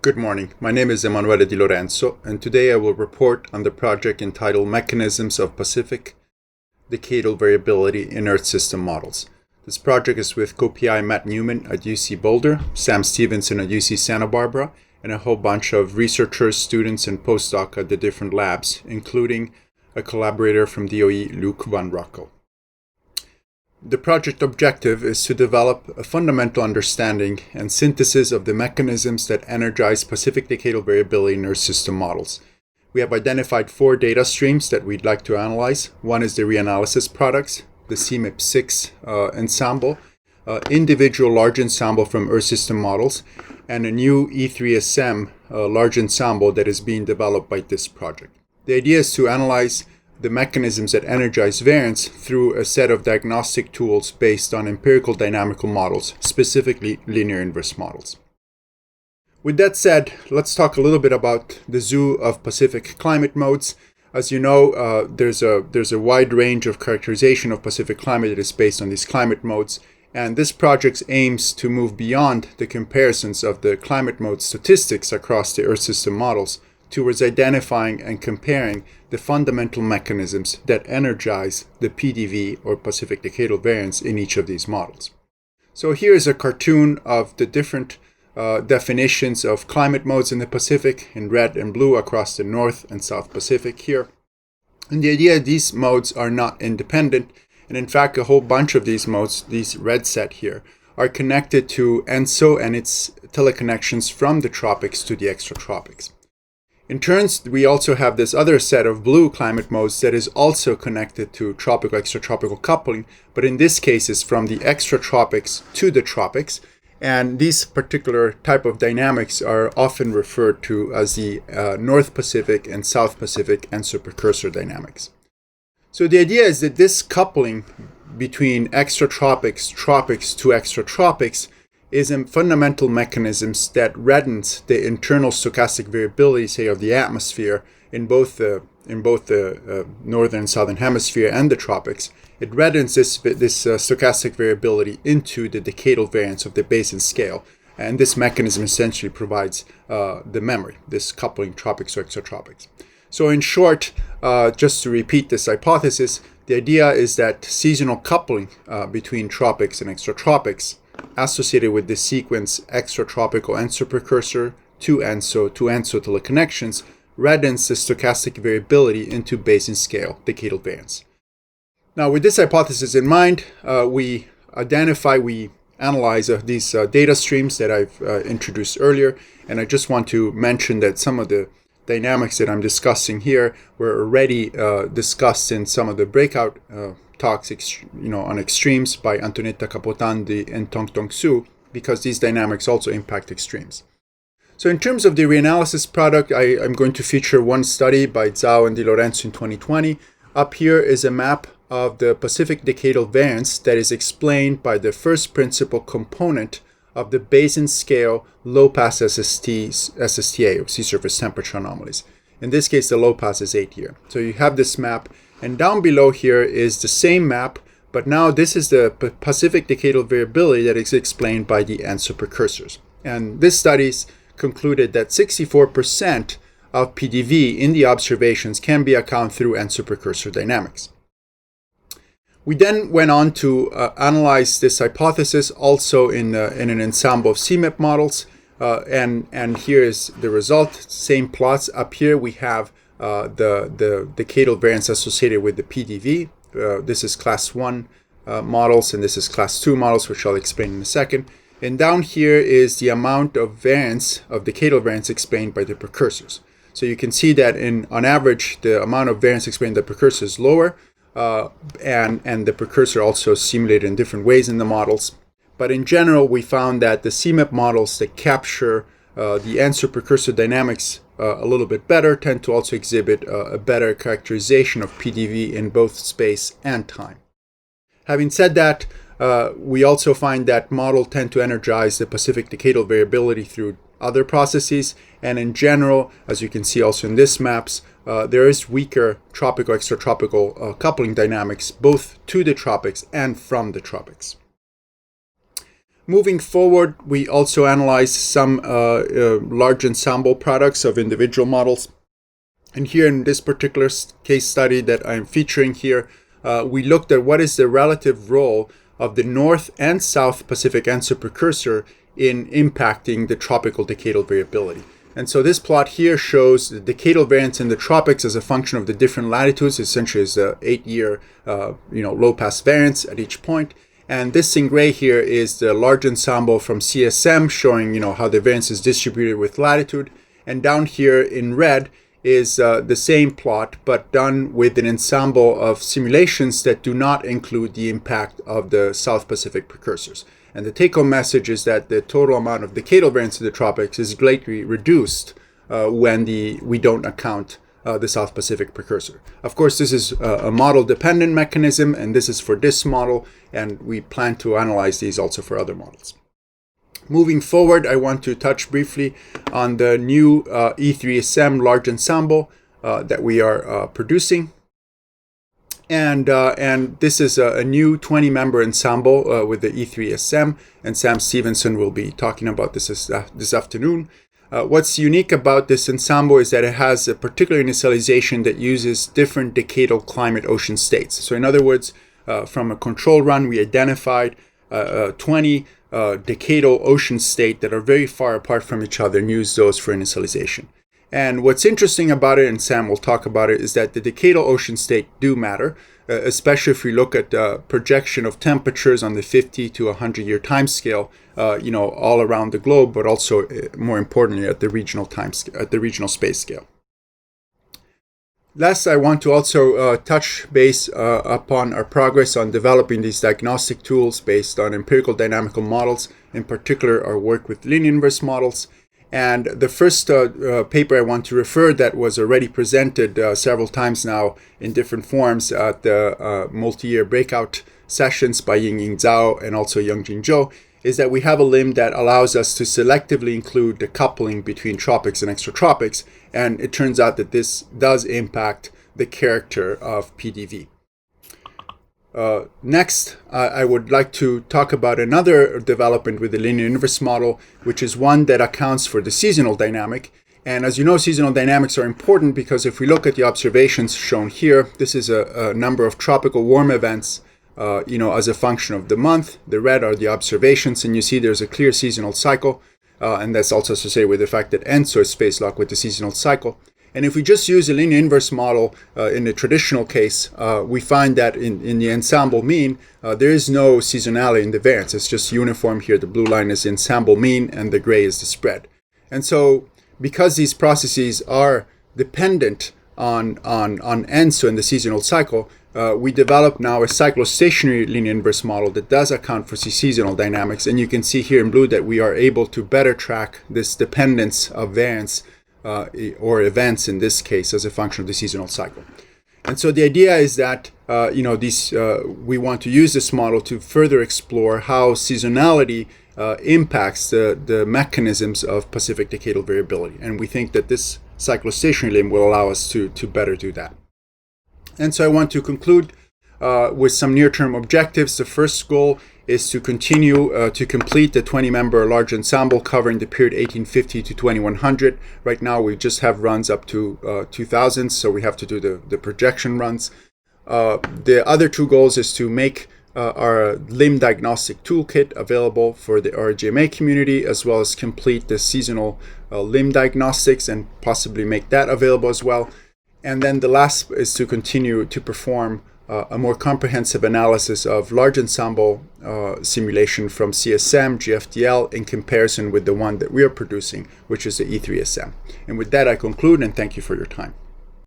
Good morning. My name is Emanuele Di Lorenzo, and today I will report on the project entitled Mechanisms of Pacific Decadal Variability in Earth System Models. This project is with co-PI Matt Newman at UC Boulder, Sam Stevenson at UC Santa Barbara, and a whole bunch of researchers, students, and postdoc at the different labs, including a collaborator from DOE, Luke Van Rockel. The project objective is to develop a fundamental understanding and synthesis of the mechanisms that energize Pacific decadal variability in Earth system models. We have identified 4 data streams that we'd like to analyze. One is the Reanalysis products, the CMAP 6 ensemble, individual large ensemble from Earth system models, and a new E3SM large ensemble that is being developed by this project. The idea is to analyze the mechanisms that energize variance through a set of diagnostic tools based on empirical dynamical models, specifically linear inverse models. With that said, let's talk a little bit about the zoo of Pacific climate modes. As you know, there's a wide range of characterization of Pacific climate that is based on these climate modes, and this project aims to move beyond the comparisons of the climate mode statistics across the Earth system models towards identifying and comparing the fundamental mechanisms that energize the PDV, or Pacific decadal variance, in each of these models. So here is a cartoon of the different definitions of climate modes in the Pacific in red and blue across the North and South Pacific here. And the idea is these modes are not independent, and in fact a whole bunch of these modes, these red set here, are connected to ENSO and its teleconnections from the tropics to the extratropics. In turn, we also have this other set of blue climate modes that is also connected to tropical-extratropical coupling, but in this case is from the extratropics to the tropics, and these particular type of dynamics are often referred to as the North Pacific and South Pacific ENSO-precursor dynamics. So the idea is that this coupling between extratropics, tropics to extratropics is a fundamental mechanisms that reddens the internal stochastic variability, say, of the atmosphere in both the northern and southern hemisphere and the tropics. It reddens this stochastic variability into the decadal variance of the basin scale, and this mechanism essentially provides the memory, this coupling tropics to extratropics. So in short, just to repeat this hypothesis, the idea is that seasonal coupling between tropics and extratropics associated with the sequence extratropical ENSO precursor to ENSO teleconnections reddens the stochastic variability into basin scale decadal variance. Now, with this hypothesis in mind, we analyze these data streams that I've introduced earlier, and I just want to mention that some of the dynamics that I'm discussing here were already discussed in some of the breakout talks on extremes by Antonietta Capotandi and Tong Su, because these dynamics also impact extremes. So in terms of the Reanalysis product, I'm going to feature one study by Zhao and Di Lorenzo in 2020. Up here is a map of the Pacific decadal variance that is explained by the first principal component of the basin scale low-pass SSTA, or sea surface temperature anomalies. In this case, the low pass is 8 year. So you have this map, and down below here is the same map, but now this is the Pacific decadal variability that is explained by the ENSO precursors. And this studies concluded that 64% of PDV in the observations can be accounted through ENSO precursor dynamics. We then went on to analyze this hypothesis also in an ensemble of CMAP models, and here is the result. Same plots. Up here we have the decadal variance associated with the PDV. This is class 1 models, and this is class 2 models, which I'll explain in a second. And down here is the amount of variance, of decadal variance, explained by the precursors. So you can see that on average, the amount of variance explained by the precursor is lower, and the precursor also simulated in different ways in the models. But in general, we found that the CMAP models that capture the ENSO precursor dynamics a little bit better tend to also exhibit a better characterization of PDV in both space and time. Having said that, we also find that models tend to energize the Pacific decadal variability through other processes, and in general, as you can see also in these maps, there is weaker tropical-extratropical coupling dynamics both to the tropics and from the tropics. Moving forward, we also analyzed some large ensemble products of individual models. And here in this particular case study that I'm featuring here, we looked at what is the relative role of the North and South Pacific answer precursor in impacting the tropical decadal variability. And so this plot here shows the decadal variance in the tropics as a function of the different latitudes, essentially as the 8-year low-pass variance at each point. And this in gray here is the large ensemble from CSM showing how the variance is distributed with latitude. And down here in red is the same plot, but done with an ensemble of simulations that do not include the impact of the South Pacific precursors. And the take-home message is that the total amount of decadal variance in the tropics is greatly reduced when we don't account the South Pacific precursor. Of course, this is a model-dependent mechanism, and this is for this model, and we plan to analyze these also for other models. Moving forward, I want to touch briefly on the new E3SM large ensemble that we are producing. And this is a new 20-member ensemble with the E3SM, and Sam Stevenson will be talking about this afternoon. What's unique about this ensemble is that it has a particular initialization that uses different decadal climate ocean states. So in other words, from a control run, we identified 20 decadal ocean states that are very far apart from each other and use those for initialization. And what's interesting about it, and Sam will talk about it, is that the decadal ocean state do matter, especially if we look at the projection of temperatures on the 50 to 100-year time scale, all around the globe, but also more importantly at the regional space scale. Last, I want to also touch base upon our progress on developing these diagnostic tools based on empirical dynamical models, in particular our work with linear inverse models. And the first paper I want to refer that was already presented several times now in different forms at the multi-year breakout sessions by Ying Zhao and also Youngjin Zhou is that we have a limb that allows us to selectively include the coupling between tropics and extratropics. And it turns out that this does impact the character of PDV. Next, I would like to talk about another development with the linear inverse model, which is one that accounts for the seasonal dynamic. And as you know, seasonal dynamics are important because if we look at the observations shown here, this is a number of tropical warm events, as a function of the month. The red are the observations, and you see there's a clear seasonal cycle. And that's also associated with the fact that ENSO is phase locked with the seasonal cycle. And if we just use a linear inverse model in the traditional case, we find that in the ensemble mean, there is no seasonality in the variance. It's just uniform here. The blue line is the ensemble mean, and the gray is the spread. And so because these processes are dependent on ENSO in the seasonal cycle, we developed now a cyclostationary linear inverse model that does account for seasonal dynamics. And you can see here in blue that we are able to better track this dependence of variance or events in this case as a function of the seasonal cycle. And so the idea is that we want to use this model to further explore how seasonality impacts the mechanisms of Pacific decadal variability. And we think that this cyclostationary limb will allow us to better do that. And so I want to conclude with some near-term objectives. The first goal is to continue to complete the 20-member large ensemble covering the period 1850 to 2100. Right now, we just have runs up to 2000, so we have to do the projection runs. The other two goals is to make our limb diagnostic toolkit available for the RGMA community, as well as complete the seasonal limb diagnostics and possibly make that available as well. And then the last is to continue to perform a more comprehensive analysis of large ensemble simulation from CSM, GFDL in comparison with the one that we are producing, which is the E3SM. And with that, I conclude and thank you for your time.